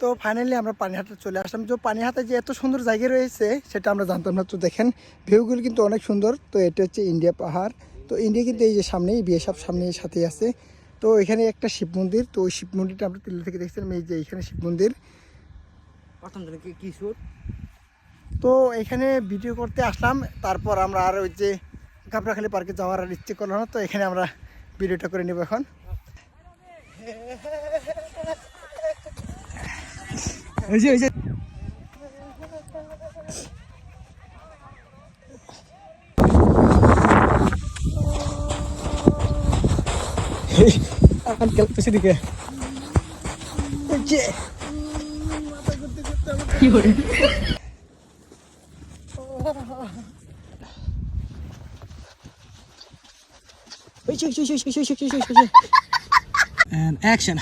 তো ফাইনালি আমরা পানিহাটে চলে আসলাম। যে পানিহাটে যে এত সুন্দর জায়গা রয়েছে সেটা আমরা জানতাম না। তো দেখেন ভিউগুলো কিন্তু অনেক সুন্দর। তো এটা হচ্ছে ইন্ডিয়া পাহাড়। তো ইন্ডিয়া কিন্তু এই যে সামনেই বিয়ে সব সামনে সাথেই আছে। তো এখানে একটা শিব মন্দির, তো ওই শিব মন্দিরটা আমরা দিল্লি থেকে দেখছিলাম। এই যে এখানে শিব মন্দির প্রথম দিনে কি শুট। তো এখানে ভিডিও করতে আসলাম, তারপর আমরা আর ওই যে গাবড়াখালী পার্কে যাওয়ার আর ইচ্ছে করলো না। তো এখানে আমরা ভিডিওটা করে নেব এখন। এই যে আঙ্কেল পেছনে দিকে কি করে and action.